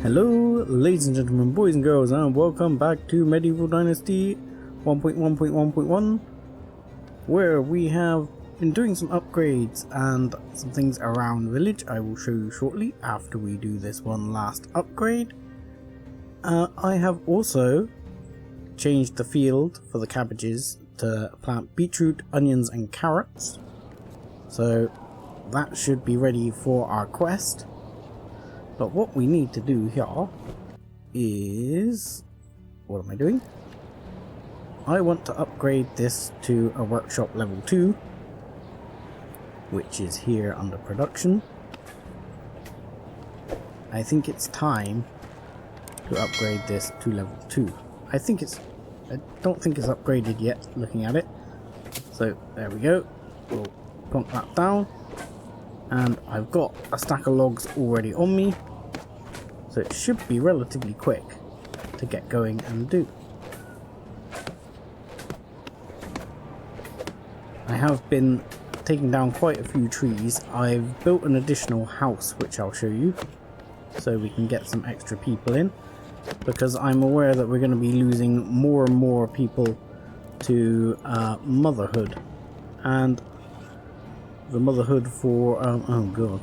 Hello, ladies and gentlemen, boys and girls, and welcome back to Medieval Dynasty 1.1.1.1, where we have been doing some upgrades and some things around the village. I will show you shortly after we do this one last upgrade. I have also changed the field for the cabbages to plant beetroot, onions and carrots, so that should be ready for our quest. But what we need to do here is... what am I doing? I want to upgrade this to a workshop level 2, which is here under production. I think it's time to upgrade this to level 2. I don't think it's upgraded yet, looking at it. So there we go. We'll plonk that down. And I've got a stack of logs already on me, so it should be relatively quick to get going and do. I have been taking down quite a few trees. I've built an additional house which I'll show you, so we can get some extra people in, because I'm aware that we're going to be losing more and more people to motherhood. And the motherhood for oh god,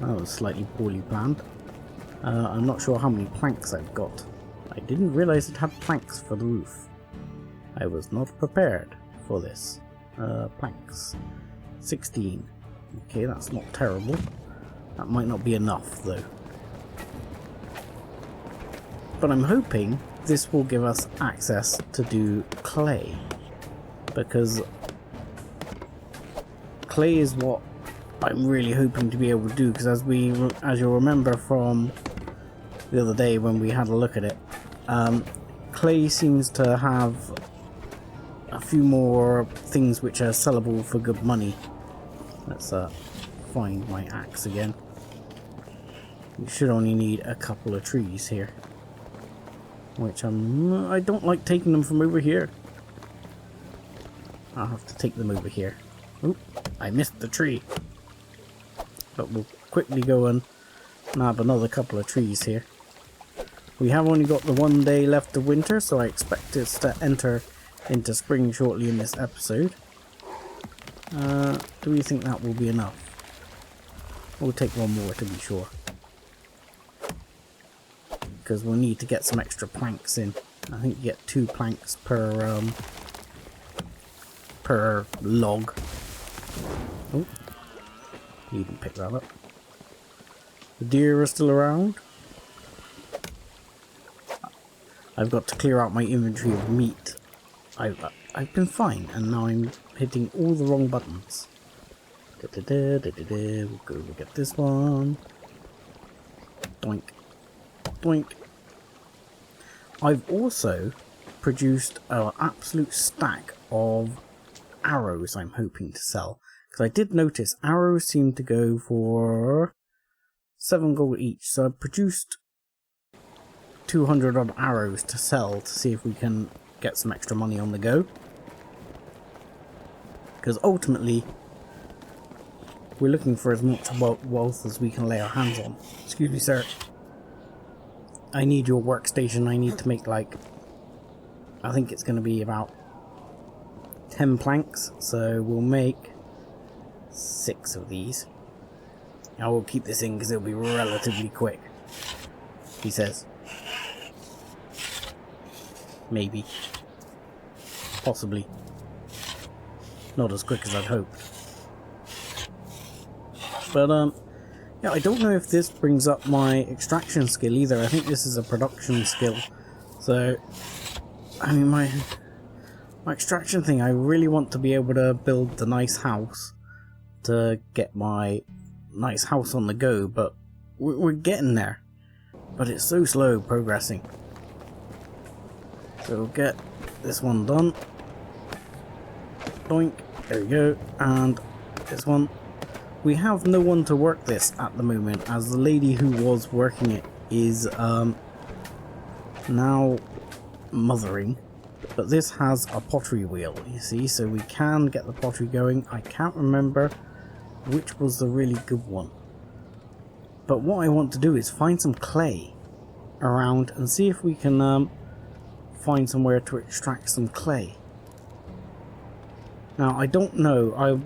that was slightly poorly planned. I'm not sure how many planks I've got. I didn't realize it had planks for the roof. I was not prepared for this. Planks 16. Okay, that's not terrible. That might not be enough though, but I'm hoping this will give us access to do clay, because clay is what I'm really hoping to be able to do, because as you'll remember from the other day when we had a look at it, clay seems to have a few more things which are sellable for good money. Let's find my axe again. We should only need a couple of trees here, which I don't like taking them from over here. I'll have to take them over here. Oop, I missed the tree. But we'll quickly go and nab another couple of trees here. We have only got the 1 day left of winter, so I expect us to enter into spring shortly in this episode. Do we think that will be enough? We'll take one more to be sure, because we'll need to get some extra planks in. I think you get 2 planks per log. Oh, you didn't pick that up. The deer are still around. I've got to clear out my inventory of meat. I've been fine, and now I'm hitting all the wrong buttons. We'll go look at this one. Doink. Doink. I've also produced an absolute stack of arrows I'm hoping to sell, because I did notice arrows seem to go for 7 gold each, so I've produced 200 odd arrows to sell to see if we can get some extra money on the go, because ultimately we're looking for as much wealth as we can lay our hands on. Excuse me, sir. I need your workstation. I need to make, like, I think it's going to be about 10 planks, so we'll make 6 of these. I will keep this in because it'll be relatively quick, he says. Maybe. Possibly. Not as quick as I'd hoped. But, yeah, I don't know if this brings up my extraction skill either. I think this is a production skill. So, I mean, my extraction thing, I really want to be able to build the nice house to get my nice house on the go, but we're getting there. But it's so slow progressing. So we'll get this one done. Doink. There we go. And this one. We have no one to work this at the moment, as the lady who was working it is now mothering. But this has a pottery wheel, you see, so we can get the pottery going. I can't remember which was the really good one. But what I want to do is find some clay. around and see if we can find somewhere to extract some clay. Now I don't know,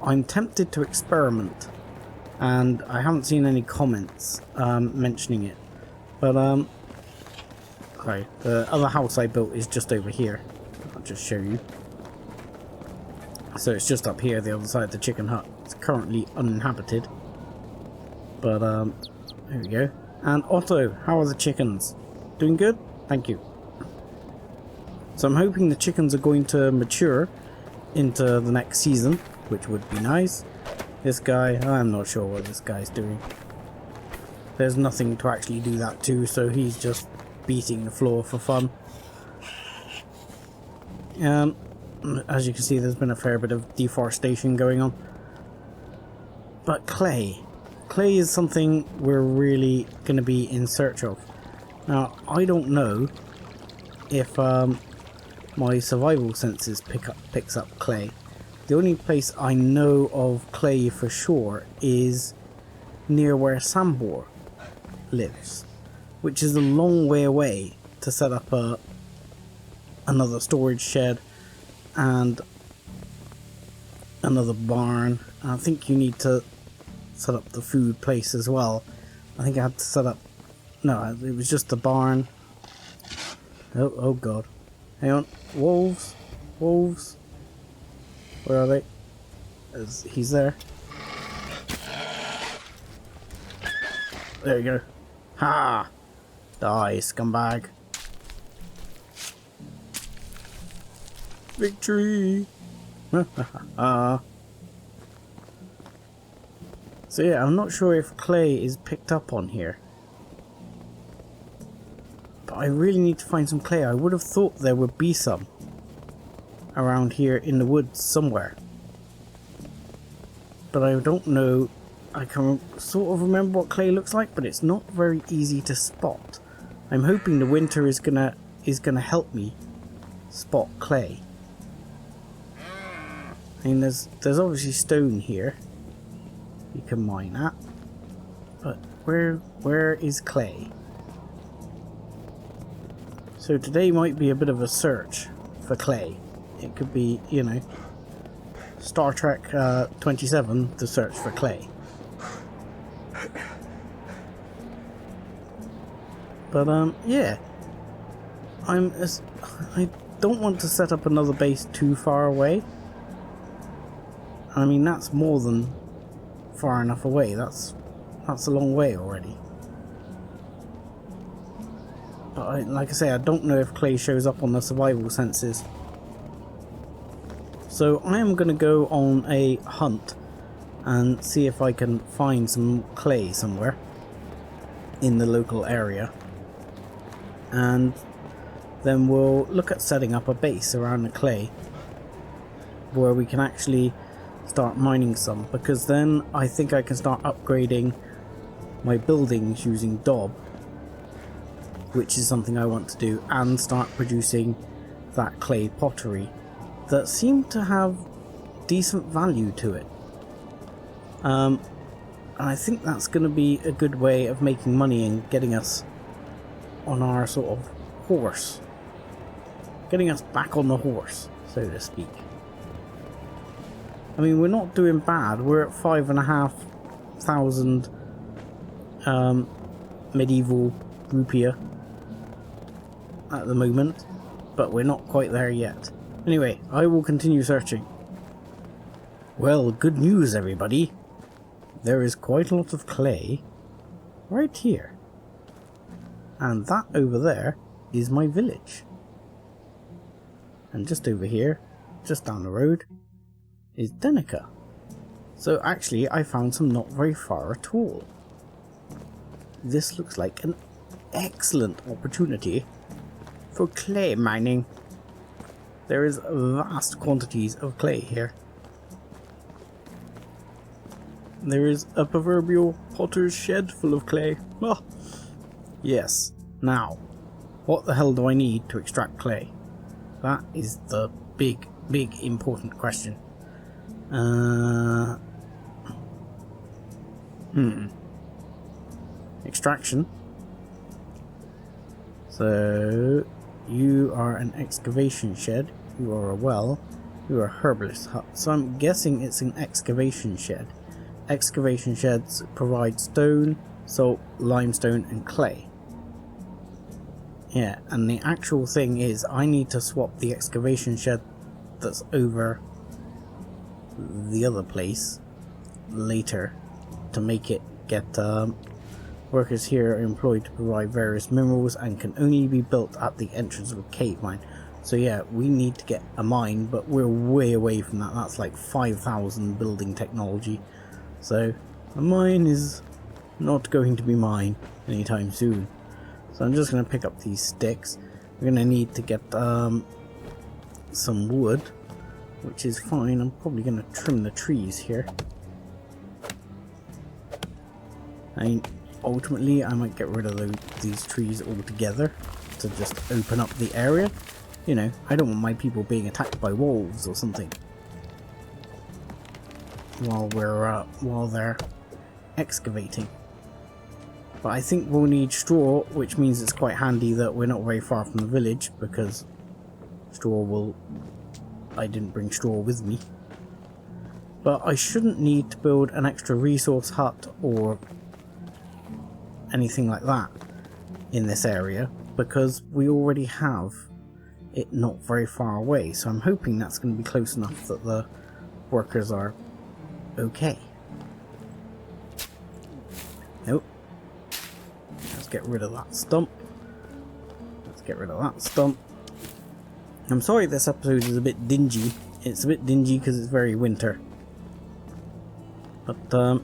I'm tempted to experiment, and I haven't seen any comments mentioning it, but okay, the other house I built is just over here. I'll just show you. So it's just up here, the other side of the chicken hut. It's currently uninhabited, but there we go. And Otto, how are the chickens? Doing good? Thank you. So I'm hoping the chickens are going to mature into the next season, which would be nice. This guy, I'm not sure what this guy's doing. There's nothing to actually do that to, so he's just beating the floor for fun. As you can see, there's been a fair bit of deforestation going on. But clay is something we're really going to be in search of. Now, I don't know if my survival senses picks up clay. The only place I know of clay for sure is near where Sambor lives, which is a long way away to set up another storage shed and another barn. I think you need to set up the food place as well. I think I had to set up... No, it was just the barn. Oh god. Hang on. Wolves? Wolves? Where are they? He's there. There you go. Ha! Die, scumbag. Victory! So yeah, I'm not sure if clay is picked up on here. But I really need to find some clay. I would have thought there would be some around here in the woods somewhere. But I don't know. I can sort of remember what clay looks like, but it's not very easy to spot. I'm hoping the winter is gonna help me spot clay. I mean, there's obviously stone here you can mine at, but where is clay? So today might be a bit of a search for clay. It could be, you know, Star Trek 27, the search for clay. But yeah, I don't want to set up another base too far away. I mean, that's more than far enough away. That's a long way already. But like I say, I don't know if clay shows up on the survival senses. So I am going to go on a hunt and see if I can find some clay somewhere in the local area. And then we'll look at setting up a base around the clay where we can actually start mining some, because then I think I can start upgrading my buildings using daub, which is something I want to do, and start producing that clay pottery that seemed to have decent value to it. And I think that's going to be a good way of making money and getting us on our sort of horse, getting us back on the horse, so to speak. I mean, we're not doing bad. We're at 5,500 medieval rupiah at the moment, but we're not quite there yet. Anyway, I will continue searching. Well, good news everybody. There is quite a lot of clay right here. And that over there is my village. And just over here, just down the road, is Denica. So actually I found some not very far at all. This looks like an excellent opportunity for clay mining. There is vast quantities of clay here. There is a proverbial potter's shed full of clay. Ah, yes. Now, what the hell do I need to extract clay? That is the big important question. Extraction. So you are an excavation shed, you are a well, you are a herbalist hut. So I'm guessing it's an excavation shed. Excavation sheds provide stone, salt, limestone and clay. Yeah, and the actual thing is I need to swap the excavation shed that's over the other place later to make it get workers here are employed to provide various minerals and can only be built at the entrance of a cave mine. So yeah, we need to get a mine, but we're way away from that. That's like 5,000 building technology. So a mine is not going to be mine anytime soon. So I'm just going to pick up these sticks. We're going to need to get some wood, which is fine. I'm probably going to trim the trees here. I mean, ultimately I might get rid of these trees altogether to just open up the area. You know, I don't want my people being attacked by wolves or something while they're excavating. But I think we'll need straw, which means it's quite handy that we're not very far from the village, because I didn't bring straw with me. But I shouldn't need to build an extra resource hut or anything like that in this area, because we already have it not very far away. So I'm hoping that's going to be close enough that the workers are okay. Nope. Let's get rid of that stump. Let's get rid of that stump. I'm sorry this episode is a bit dingy. It's a bit dingy because it's very winter. But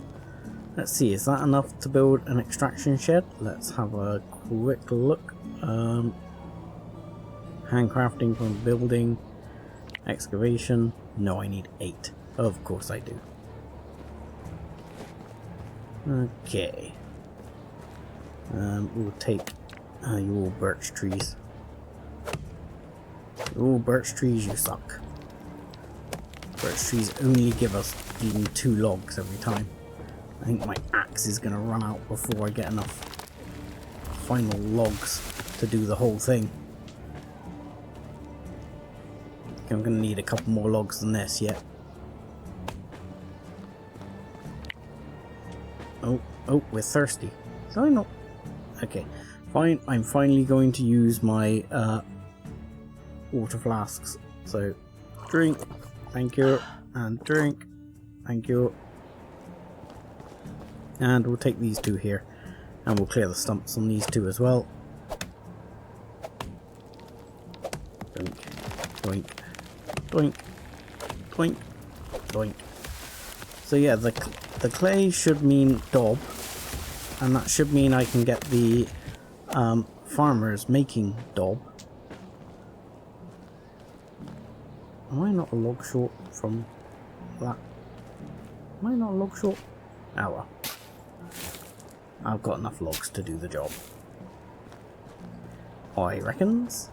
let's see, is that enough to build an extraction shed? Let's have a quick look. Handcrafting from building, excavation. No, I need 8. Of course I do. Okay. We'll take your birch trees. Oh, birch trees, you suck. Birch trees only give us even 2 logs every time. I think my axe is going to run out before I get enough final logs to do the whole thing. I'm going to need a couple more logs than this yet. Oh, we're thirsty. So I'm not... Okay, fine. I'm finally going to use my water flasks. So, drink. Thank you. And drink. Thank you. And we'll take these 2 here. And we'll clear the stumps on these 2 as well. Doink. Doink. Doink. Doink. Doink. So yeah, the clay should mean daub. And that should mean I can get the farmers making daub. Am I not a log short from that? Am I not a log short? Oh well. I've got enough logs to do the job. I reckons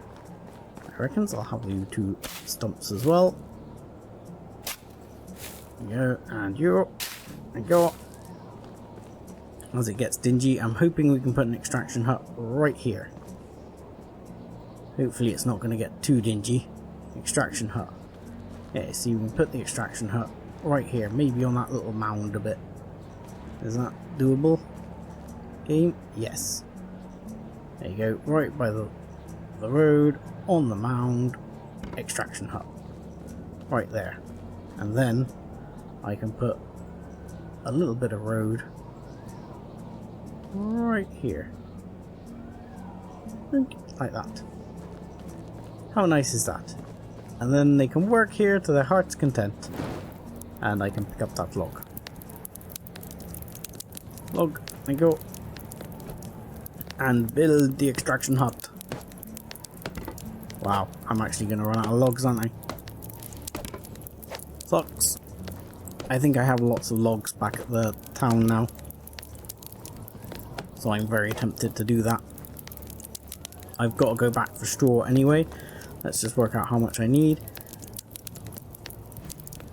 I'll have you 2 stumps as well. You and you. And go. As it gets dingy, I'm hoping we can put an extraction hut right here. Hopefully it's not going to get too dingy. Extraction hut. Yeah, see, we can put the extraction hut right here, maybe on that little mound a bit. Is that doable? Game? Yes. There you go, right by the road, on the mound, extraction hut. Right there. And then I can put a little bit of road right here. Like that. How nice is that? And then they can work here to their heart's content. And I can pick up that log. Log, there you go. And build the extraction hut. Wow, I'm actually going to run out of logs, aren't I? Sucks. I think I have lots of logs back at the town now. So I'm very tempted to do that. I've got to go back for straw anyway. Let's just work out how much I need.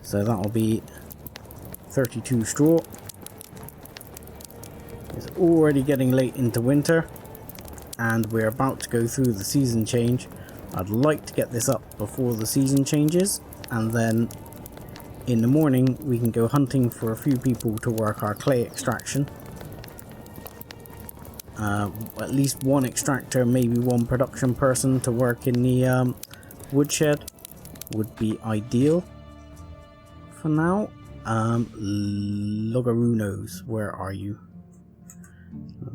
So that'll be 32 straw. It's already getting late into winter. and we're about to go through the season change. I'd like to get this up before the season changes, and then in the morning we can go hunting for a few people to work our clay extraction. At least one extractor, maybe one production person to work in the woodshed would be ideal for now. Logarunos, where are you?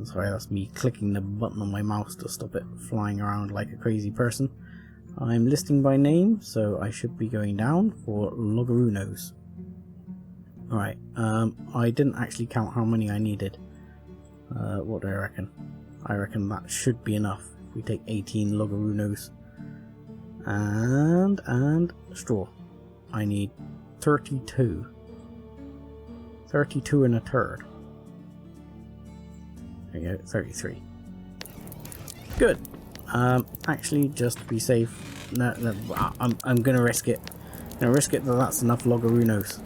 Sorry, that's me clicking the button on my mouse to stop it flying around like a crazy person. I'm listing by name, so I should be going down for Logarunos. Alright, I didn't actually count how many I needed. What do I reckon? I reckon that should be enough. If we take 18 Logarunos and straw. I need 32. 32 and a third. There you go, 33. Good. Actually, just to be safe, no, I'm gonna risk it. I'm gonna risk it that that's enough Logarunos.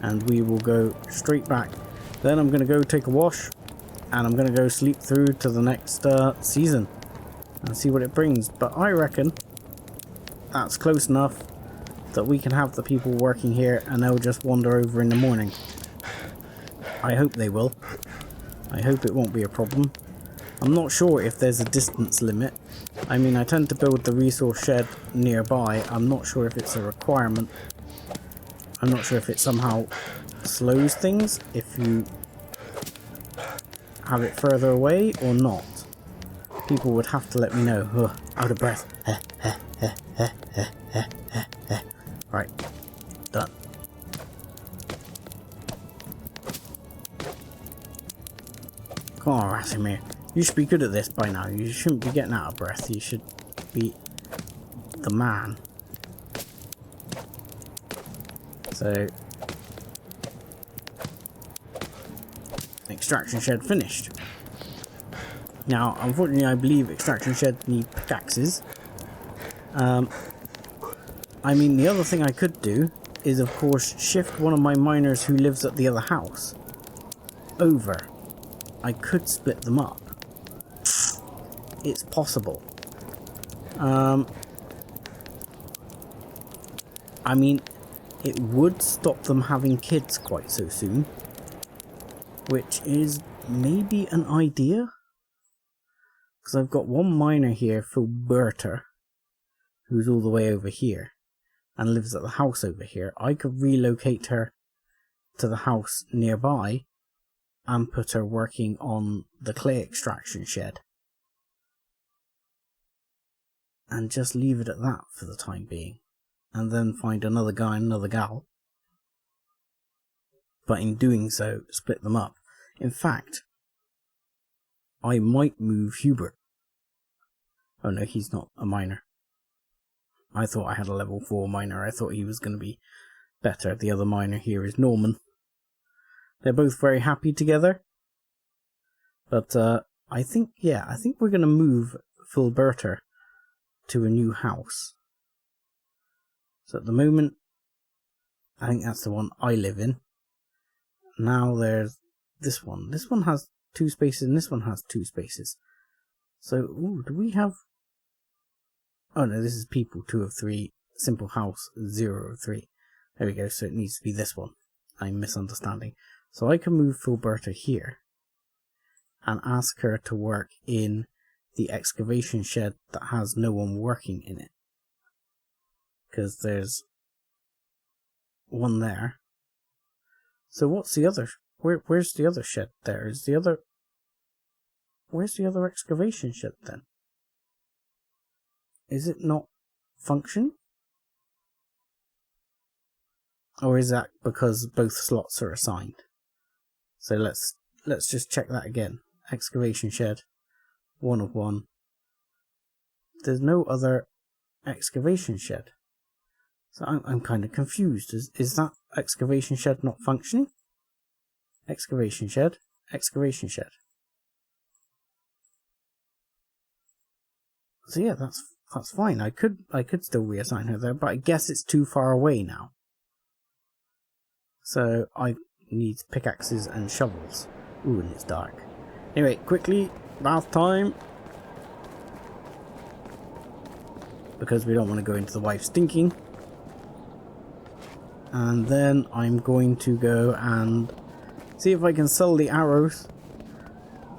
And we will go straight back. Then I'm gonna go take a wash, and I'm gonna go sleep through to the next season and see what it brings. But I reckon that's close enough that we can have the people working here and they'll just wander over in the morning. I hope they will. I hope it won't be a problem. I'm not sure if there's a distance limit. I mean, I tend to build the resource shed nearby. I'm not sure if it's a requirement. I'm not sure if it somehow slows things if you have it further away or not. People would have to let me know. Ugh, out of breath. Right, done. Come on, Rasimir. You should be good at this by now. You shouldn't be getting out of breath. You should be the man. So, extraction shed finished. Now, unfortunately, I believe extraction sheds need pickaxes. I mean, the other thing I could do is, of course, shift one of my miners who lives at the other house over. I could split them up. It's possible. I mean, it would stop them having kids quite so soon, which is maybe an idea. Because I've got one miner here, Filberta, who's all the way over here and lives at the house over here. I could relocate her to the house nearby and put her working on the clay extraction shed. And just leave it at that for the time being. And then find another guy and another gal. But in doing so, split them up. In fact, I might move Hubert. Oh no, he's not a miner. I thought I had a level 4 miner. I thought he was going to be better. The other miner here is Norman. They're both very happy together. But I think we're going to move Filberta to a new house. So at the moment, I think that's the one I live in. Now there's this one. This one has 2 spaces and this one has 2 spaces. So, ooh, do we have... Oh no, this is people 2 of 3, simple house 0 of 3. There we go, so it needs to be this one. I'm misunderstanding. So I can move Filberta here and ask her to work in the excavation shed that has no one working in it. Because there's one there. So what's the other? Where's the other shed there? Is the other... Where's the other excavation shed then? Is it not functioning? Or is that because both slots are assigned? So let's just check that again. Excavation shed, 1 of 1. There's no other excavation shed. So I'm kind of confused. Is that excavation shed not functioning? Excavation shed, excavation shed. So yeah, that's fine. I could still reassign her there, but I guess it's too far away now. So I need pickaxes and shovels. Ooh, and it's dark. Anyway, quickly bath time. Because we don't want to go into the wife stinking. And then I'm going to go and see if I can sell the arrows.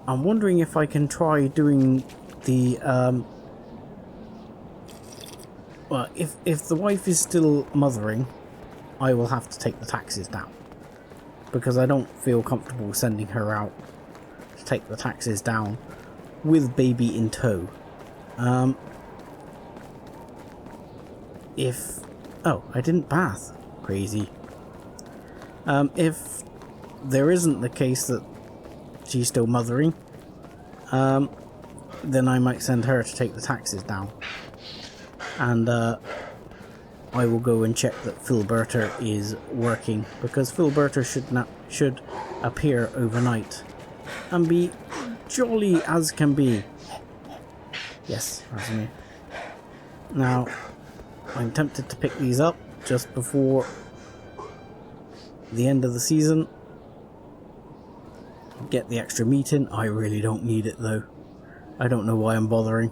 I'm wondering if I can try doing the well, if the wife is still mothering, I will have to take the taxes down, because I don't feel comfortable sending her out to take the taxes down with baby in tow. Oh, I didn't bath. Crazy. If there isn't the case that she's still mothering, then I might send her to take the taxes down. And I will go and check that Filberta is working, because Filberta should appear overnight and be jolly as can be. Yes, that's me. Now, I'm tempted to pick these up just before the end of the season. Get the extra meat in. I really don't need it though. I don't know why I'm bothering.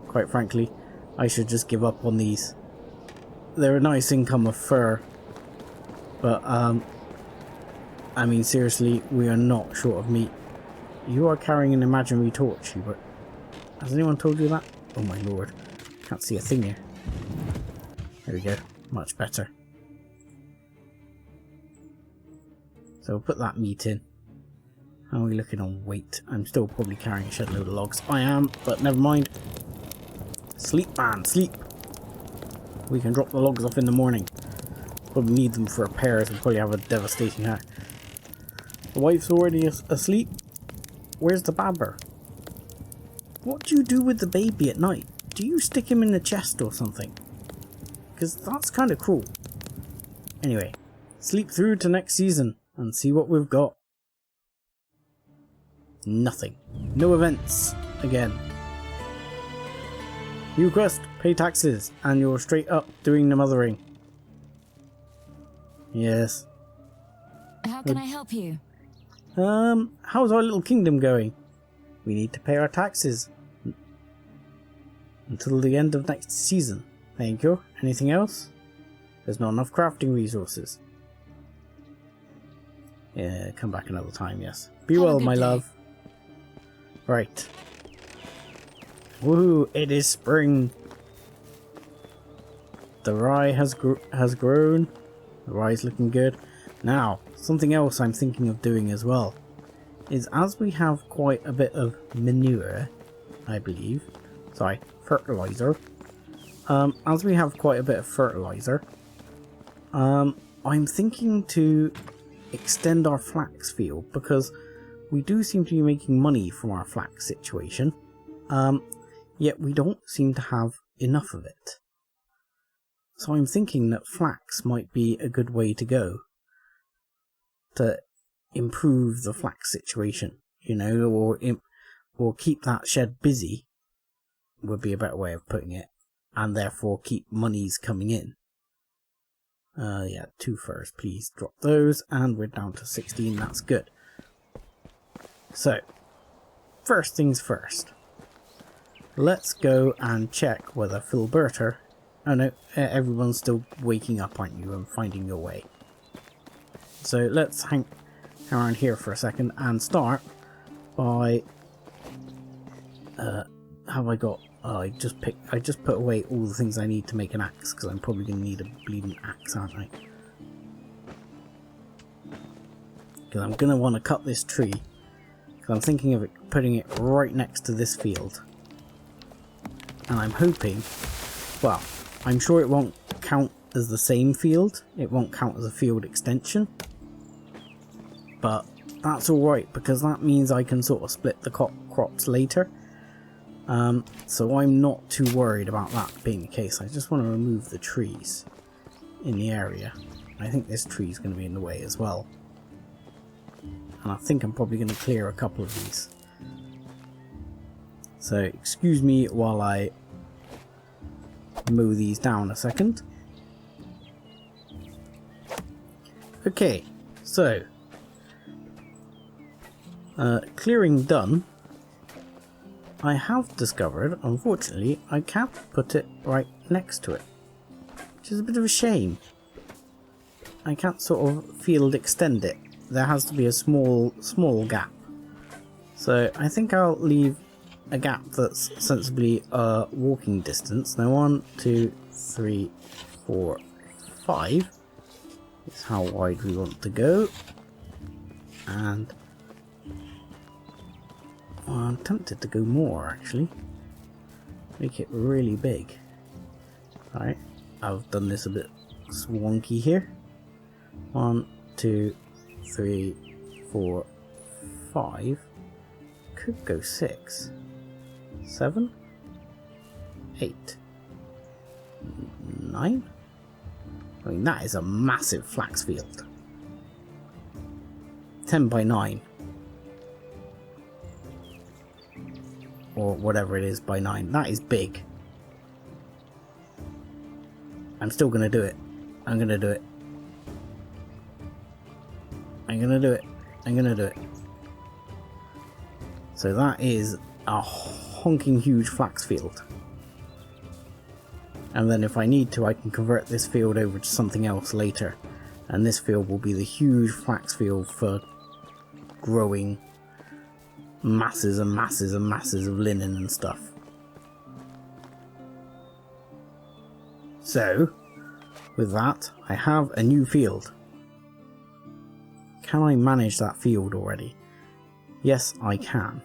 Quite frankly, I should just give up on these. They're a nice income of fur. But, I mean, seriously, we are not short of meat. You are carrying an imaginary torch, Hubert. Has anyone told you that? Oh my lord. Can't see a thing here. There we go. Much better. So we'll put that meat in. How are we looking on weight? I'm still probably carrying a shed load of logs. I am, but never mind. Sleep, man, sleep. We can drop the logs off in the morning. Probably need them for repairs. We'll probably have a devastating hack. The wife's already asleep. Where's the babber? What do you do with the baby at night? Do you stick him in the chest or something? Because that's kind of cool. Anyway, sleep through to next season and see what we've got. Nothing. No events. Again. New quest. Pay taxes. And you're straight up doing the mothering. Yes. How can I help you? How's our little kingdom going? We need to pay our taxes. Until the end of next season. Thank you. Anything else? There's not enough crafting resources. Yeah, come back another time, yes. Be well, my love. Right. Woohoo, it is spring. The rye has grown. The rye's looking good. Now, something else I'm thinking of doing as well is, as we have quite a bit of manure, I believe. Sorry, fertilizer. As we have quite a bit of fertilizer, I'm thinking to extend our flax field, because we do seem to be making money from our flax situation, yet we don't seem to have enough of it. So I'm thinking that flax might be a good way to go to improve the flax situation, you know, or keep that shed busy would be a better way of putting it, and therefore keep monies coming in. Yeah, 2 furs, please drop those, and we're down to 16, that's good. So, first things first. Let's go and check whether Filberta... Oh no, everyone's still waking up, aren't you, and finding your way. So let's hang around here for a second and start by... have I got... Oh, I just put away all the things I need to make an axe, because I'm probably going to need a bleeding axe, aren't I? Because I'm going to want to cut this tree, because I'm thinking of putting it right next to this field. And I'm hoping... Well, I'm sure it won't count as the same field. It won't count as a field extension. But that's alright, because that means I can sort of split the crops later. So I'm not too worried about that being the case. I just want to remove the trees in the area. I think this tree is going to be in the way as well. And I think I'm probably going to clear a couple of these. So excuse me while I mow these down a second. Okay, so clearing done. I have discovered, unfortunately, I can't put it right next to it, which is a bit of a shame. I can't sort of field extend it. There has to be a small gap. So I think I'll leave a gap that's sensibly walking distance. Now 1, 2, 3, 4, 5 is how wide we want to go. And I'm tempted to go more actually. Make it really big. Alright, I've done this a bit wonky here. 1, 2, 3, 4, 5. Could go 6, 7, 8, 9. I mean, that is a massive flax field. 10 by 9. Or whatever it is by 9. That is big. I'm still going to do it. I'm going to do it. I'm going to do it. I'm going to do it. So that is a honking huge flax field. And then if I need to, I can convert this field over to something else later. And this field will be the huge flax field for growing masses and masses and masses of linen and stuff. So, with that, I have a new field. Can I manage that field already? Yes, I can.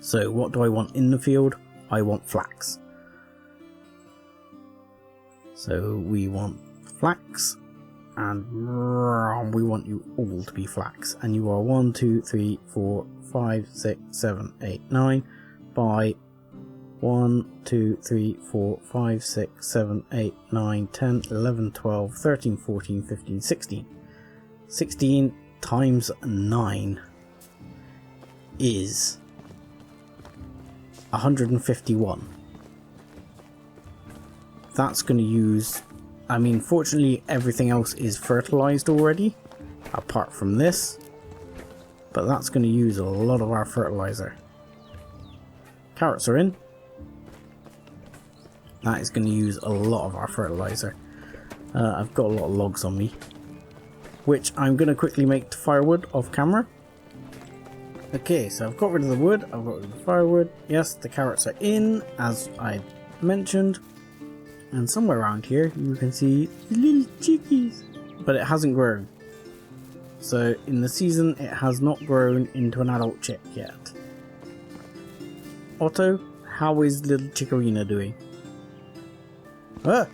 So, what do I want in the field? I want flax. So, we want flax, and we want you all to be flax. And you are 1, 2, 3, 4, 5, 6, 7, 8, 9 by 1, 2, 3, 4, 5, 6, 7, 8, 9, 10, 11, 12, 13, 14, 15, 16. 16 times 9 is 151. That's going to use, I mean, fortunately everything else is fertilized already, apart from this, but that's going to use a lot of our fertilizer. Carrots are in. That is going to use a lot of our fertilizer. I've got a lot of logs on me, which I'm going to quickly make to firewood off camera. Okay, so I've got rid of the wood, I've got rid of the firewood. Yes, the carrots are in, as I mentioned. And somewhere around here you can see the little chickies. But it hasn't grown. So in the season it has not grown into an adult chick yet. Otto, how is little Chikorina doing? Ah!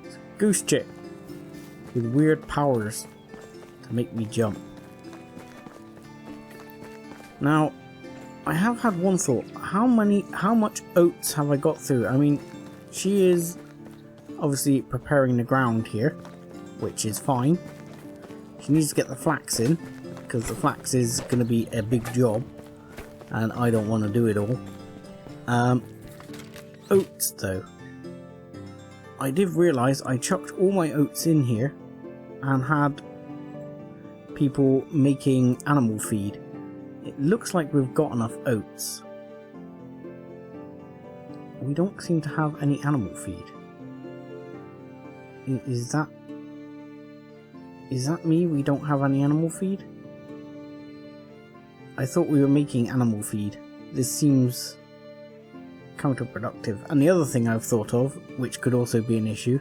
It's a goose chick with weird powers to make me jump. Now, I have had one thought. How much oats have I got through? I mean, she is obviously preparing the ground here, which is fine. She needs to get the flax in, because the flax is going to be a big job, and I don't want to do it all. Oats though. I did realise I chucked all my oats in here and had people making animal feed. It looks like we've got enough oats. We don't seem to have any animal feed. Is that me? We don't have any animal feed? I thought we were making animal feed. This seems counterproductive. And the other thing I've thought of, which could also be an issue,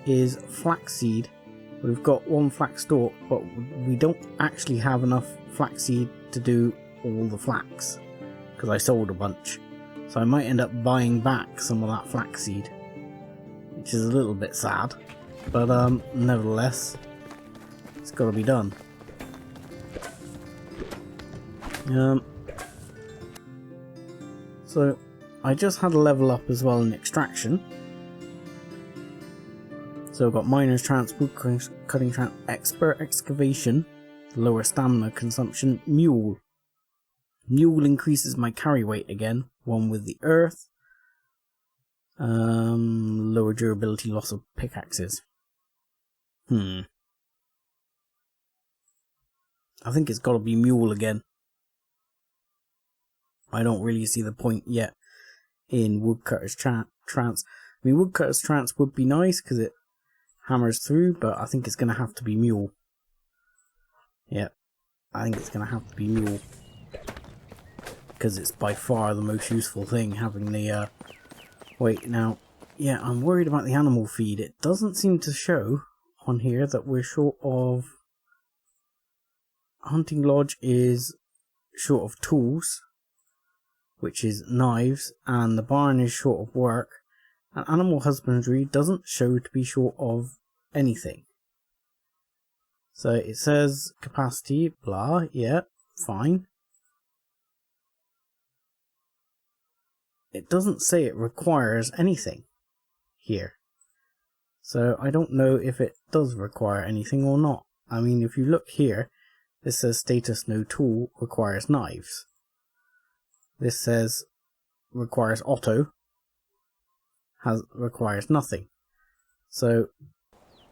is flaxseed. We've got one flax stalk, but we don't actually have enough flaxseed to do all the flax, because I sold a bunch. So I might end up buying back some of that flaxseed, which is a little bit sad, but nevertheless, it's got to be done. So I just had a level up as well in extraction. So I've got miner's trance, wood cutting trance, expert excavation, lower stamina consumption, mule. Mule increases my carry weight again, one with the earth. Lower durability, loss of pickaxes. I think it's got to be mule again. I don't really see the point yet in Woodcutter's Trance. I mean, Woodcutter's Trance would be nice because it hammers through, but I think it's going to have to be Mule. Yeah, I think it's going to have to be Mule. Because it's by far the most useful thing, having the... Wait, now... Yeah, I'm worried about the animal feed. It doesn't seem to show on here that we're short of... Hunting Lodge is short of tools, which is knives, and the barn is short of work. And Animal Husbandry doesn't show to be short of anything. So it says capacity, blah, yeah, fine. It doesn't say it requires anything here. So I don't know if it does require anything or not. I mean, if you look here, this says status no tool requires knives. This says requires auto, requires nothing. So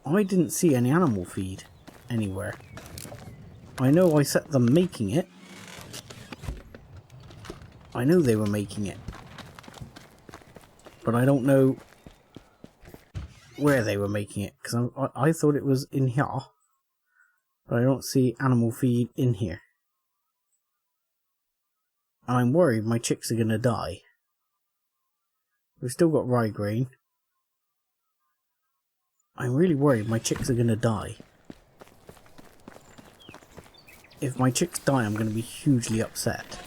I didn't see any animal feed anywhere. I know I set them making it. I know they were making it. But I don't know where they were making it, because I thought it was in here. But I don't see animal feed in here. And I'm worried my chicks are going to die. We've still got rye grain. I'm really worried my chicks are going to die. If my chicks die, I'm going to be hugely upset.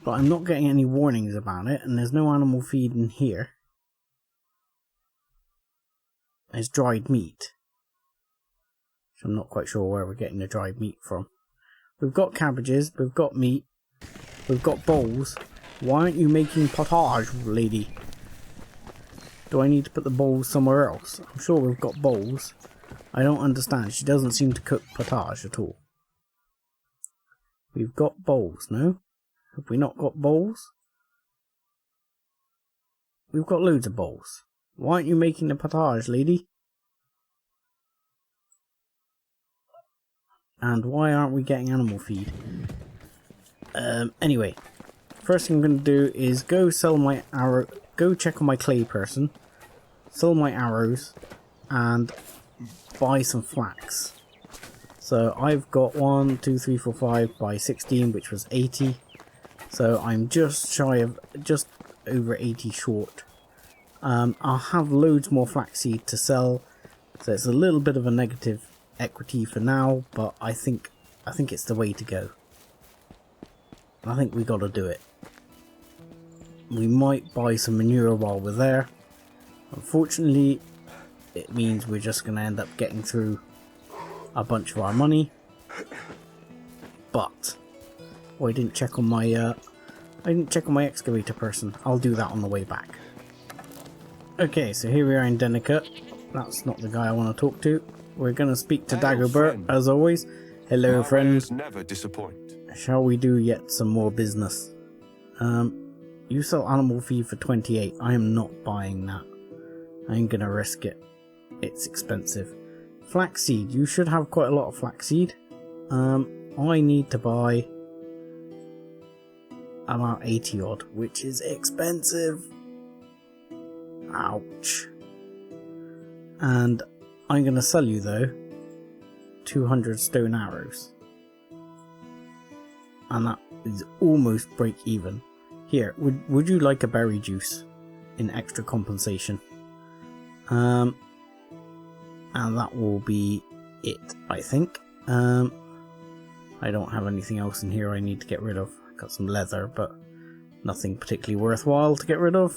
But I'm not getting any warnings about it, and there's no animal feed in here. There's dried meat. Which I'm not quite sure where we're getting the dried meat from. We've got cabbages, we've got meat, we've got bowls. Why aren't you making potage, lady? Do I need to put the bowls somewhere else? I'm sure we've got bowls. I don't understand. She doesn't seem to cook potage at all. We've got bowls, no? Have we not got bowls? We've got loads of bowls. Why aren't you making the potage, lady? And why aren't we getting animal feed? Anyway, first thing I'm going to do is go sell my arrow, go check on my clay person, sell my arrows, and buy some flax. So I've got 1, 2, 3, 4, 5 by 16, which was 80. So I'm just shy of, just over 80 short. I'll have loads more flaxseed to sell, so it's a little bit of a negative equity for now, but I think it's the way to go. I think we got to do it. We might buy some manure while we're there. Unfortunately, it means we're just going to end up getting through a bunch of our money. But I didn't check on my excavator person. I'll do that on the way back. Okay, so here we are in Denica. That's not the guy I want to talk to. We're going to speak to Dagobert, as always. Hello, friend. Never disappoint. Shall we do yet some more business? You sell animal feed for 28. I am not buying that. I ain't going to risk it. It's expensive. Flaxseed. You should have quite a lot of flaxseed. I need to buy about 80 odd, which is expensive. Ouch. And I'm going to sell you, though, 200 stone arrows. And that is almost break even. Here, would you like a berry juice in extra compensation? And that will be it, I think. I don't have anything else in here I need to get rid of. I've got some leather, but nothing particularly worthwhile to get rid of.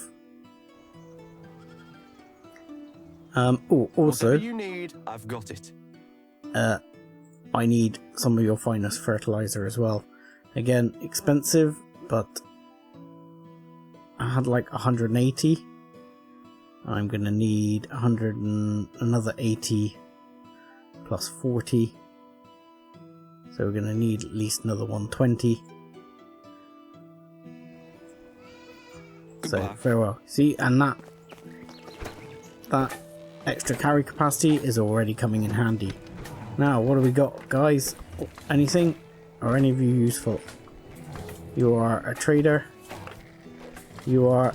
Oh, also, whatever you need, I've got it. I need some of your finest fertilizer as well. Again, expensive, but I had like 180. I'm gonna need 100 and another 80 plus 40. So we're gonna need at least another 120. So farewell. See, and that extra carry capacity is already coming in handy. Now, what do we got, guys? Anything? Are any of you useful? You are a trader. You are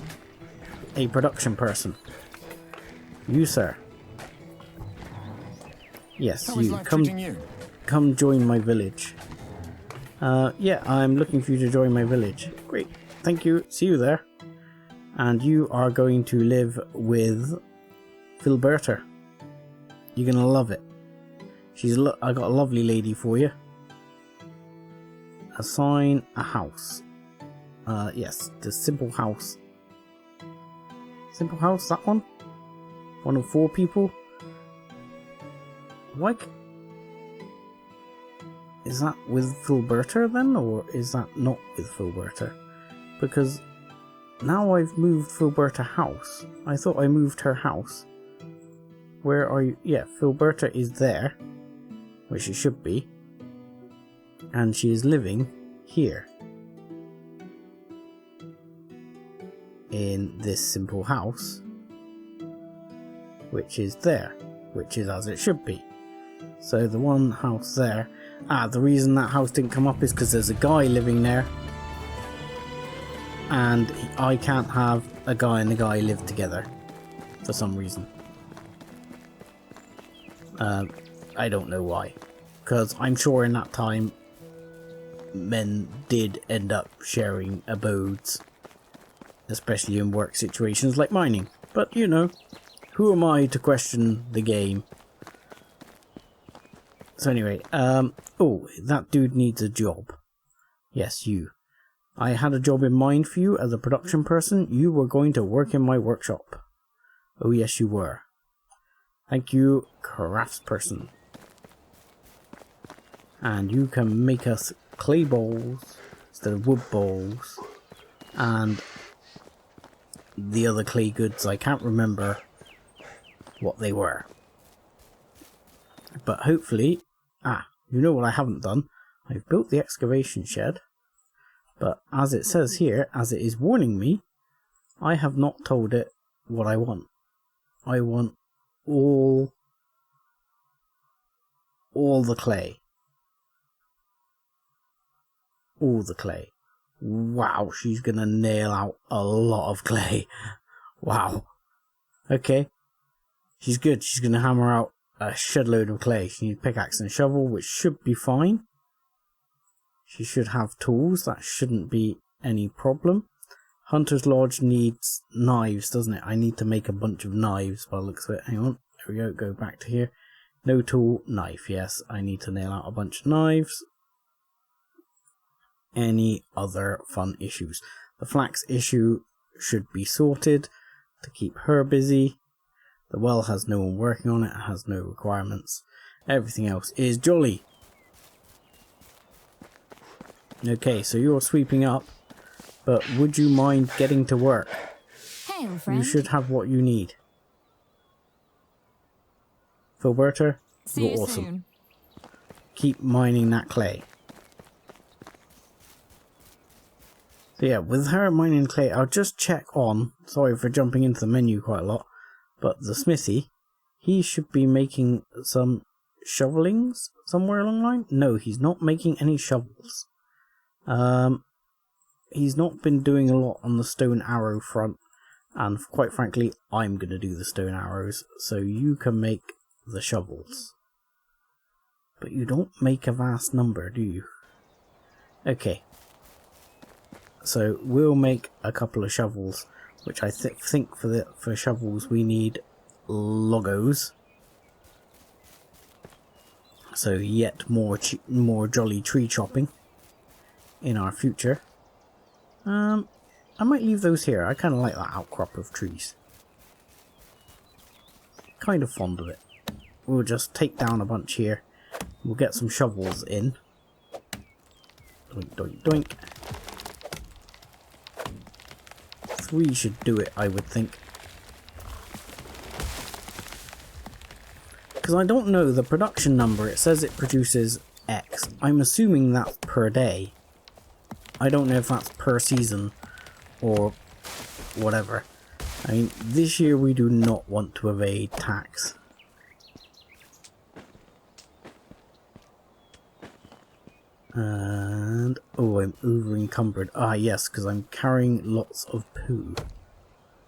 a production person. You, sir. Yes, How is you. life treating you? Come join my village. Yeah, I'm looking for you to join my village. Great. Thank you. See you there. And you are going to live with Filberta. You're gonna love it. I got a lovely lady for you. Assign a house. Yes, the simple house. Simple house, that one? One of 4 people? Why? Is that with Filberta then, or is that not with Filberta? Because now I've moved Filberta house. I thought I moved her house. Where are you? Yeah, Filberta is there, where she should be, and she is living here in this simple house, which is there, which is as it should be. So the one house there. The reason that house didn't come up is because there's a guy living there, and I can't have a guy and a guy live together for some reason. I don't know why, because I'm sure in that time men did end up sharing abodes, especially in work situations like mining. But you know, who am I to question the game? So anyway, oh, that dude needs a job. Yes, you. I had a job in mind for you as a production person. You were going to work in my workshop. Oh yes, you were. Thank you, craftsperson. And you can make us clay bowls instead of wood bowls. And the other clay goods, I can't remember what they were. But hopefully, you know what I haven't done? I've built the excavation shed. But as it says here, as it is warning me, I have not told it what I want. I want all the clay. All the clay. Wow, she's gonna nail out a lot of clay. Wow. Okay. She's good. She's gonna hammer out a shed load of clay. She needs pickaxe and shovel, which should be fine. She should have tools. That shouldn't be any problem. Hunter's Lodge needs knives, doesn't it? I need to make a bunch of knives by the looks of it. Hang on. There we go. Go back to here. No tool, knife. Yes, I need to nail out a bunch of knives. Any other fun issues? The flax issue should be sorted to keep her busy. The well has no one working on it. It has no requirements. Everything else is jolly. Okay, so you're sweeping up. But would you mind getting to work? Hey, old friend. You should have what you need. Filberta, See you're you awesome. soon. Keep mining that clay. So yeah, with her mining clay, I'll just check on, sorry for jumping into the menu quite a lot, but the smithy, he should be making some shovelings somewhere along the line. No, he's not making any shovels. He's not been doing a lot on the stone arrow front, and quite frankly, I'm going to do the stone arrows, so you can make the shovels. But you don't make a vast number, do you? Okay. So we'll make a couple of shovels, which I think for shovels we need logos. So yet more jolly tree chopping in our future. I might leave those here. I kind of like that outcrop of trees. Kind of fond of it. We'll just take down a bunch here. We'll get some shovels in. Doink, doink, doink. 3 should do it, I would think. Because I don't know the production number. It says it produces X. I'm assuming that's per day. I don't know if that's per season or whatever. I mean, this year we do not want to evade tax. And oh, I'm over encumbered. Ah yes, because I'm carrying lots of poo.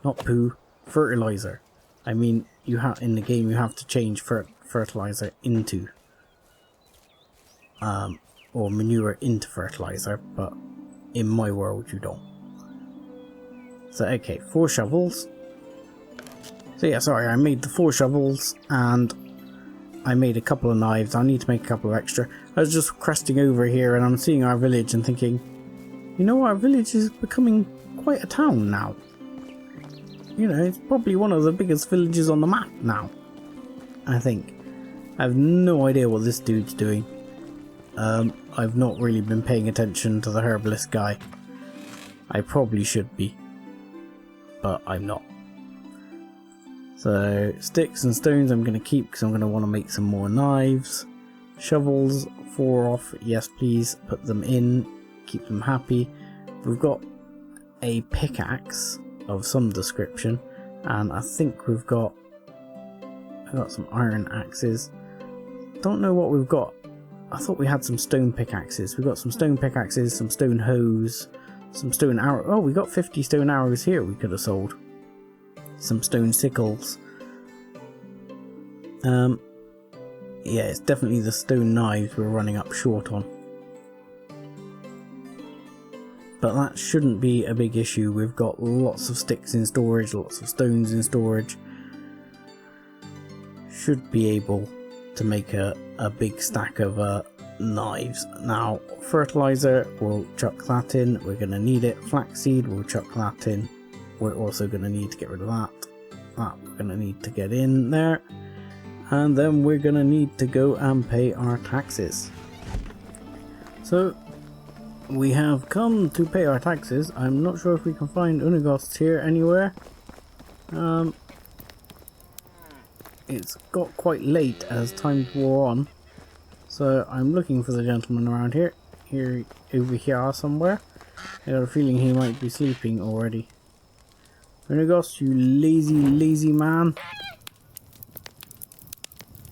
Not poo, fertilizer. I mean, you have in the game you have to change fertilizer into or manure into fertilizer, but in my world you don't. So okay, 4 shovels. So yeah, sorry, I made the 4 shovels and I made a couple of knives. I need to make a couple of extra. I was just cresting over here and I'm seeing our village and thinking, you know, our village is becoming quite a town now. You know, it's probably one of the biggest villages on the map now, I think. I have no idea what this dude's doing. I've not really been paying attention to the herbalist guy. I probably should be, but I'm not. So sticks and stones I'm going to keep because I'm going to want to make some more knives. Shovels, 4 off, yes please, put them in, keep them happy. We've got a pickaxe of some description, and I think we've got some iron axes. Don't know what we've got. I thought we had some stone pickaxes. We've got some stone pickaxes, some stone hoes, some stone arrows. Oh, we got 50 stone arrows here we could have sold. Some stone sickles. Yeah, it's definitely the stone knives we're running up short on. But that shouldn't be a big issue. We've got lots of sticks in storage, lots of stones in storage. Should be able to make a big stack of knives. Now, fertilizer, we'll chuck that in. We're going to need it. Flaxseed, we'll chuck that in. We're also going to need to get rid of that. That we're going to need to get in there. And then we're going to need to go and pay our taxes. So, we have come to pay our taxes. I'm not sure if we can find Unigosts here anywhere. It's got quite late as time wore on. So I'm looking for the gentleman around here. Over here somewhere. I got a feeling he might be sleeping already. Unigost, you lazy man.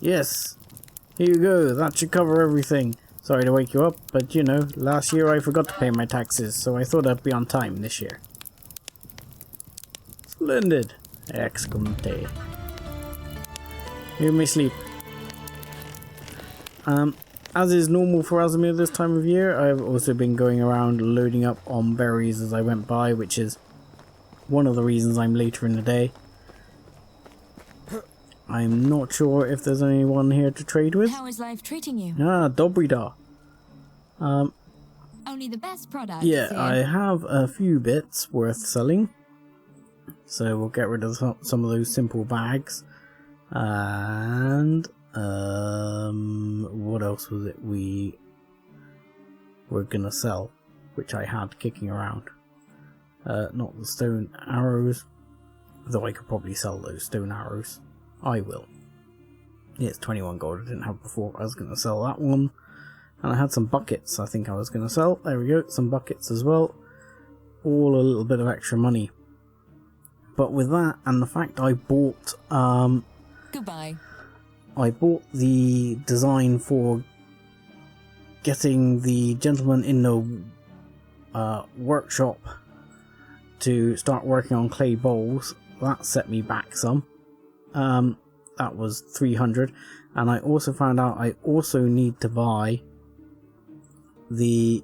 Yes. Here you go. That should cover everything. Sorry to wake you up, but you know, last year I forgot to pay my taxes, so I thought I'd be on time this year. Splendid! Excellent. Hear me sleep. As is normal for Azamir this time of year, I've also been going around loading up on berries as I went by, which is one of the reasons I'm later in the day. I'm not sure if there's anyone here to trade with. How is life treating you? Ah, dobry da. Only the best products. Yeah, here. I have a few bits worth selling. So we'll get rid of some of those simple bags. And what else was it we were gonna sell, which I had kicking around? Not the stone arrows, though I could probably sell those stone arrows. I will. Yeah, it's 21 gold I didn't have before. I was going to sell that one. And I had some buckets I think I was going to sell. There we go, some buckets as well. All a little bit of extra money. But with that, and the fact I bought... Goodbye. I bought the design for getting the gentleman in the workshop to start working on clay bowls. That set me back some. That was 300, and I also found out I also need to buy the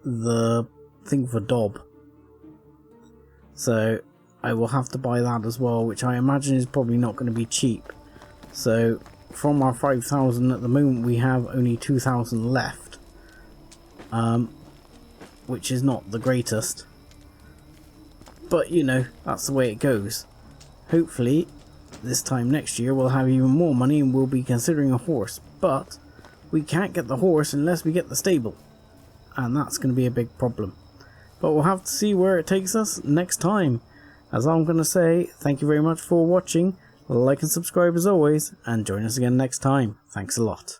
the thing for Dob. So I will have to buy that as well, which I imagine is probably not going to be cheap. So from our 5,000 at the moment, we have only 2,000 left, which is not the greatest. But, you know, that's the way it goes. Hopefully, this time next year we'll have even more money and we'll be considering a horse. But, we can't get the horse unless we get the stable. And that's going to be a big problem. But we'll have to see where it takes us next time. As I'm going to say, thank you very much for watching. Like and subscribe as always, and join us again next time. Thanks a lot.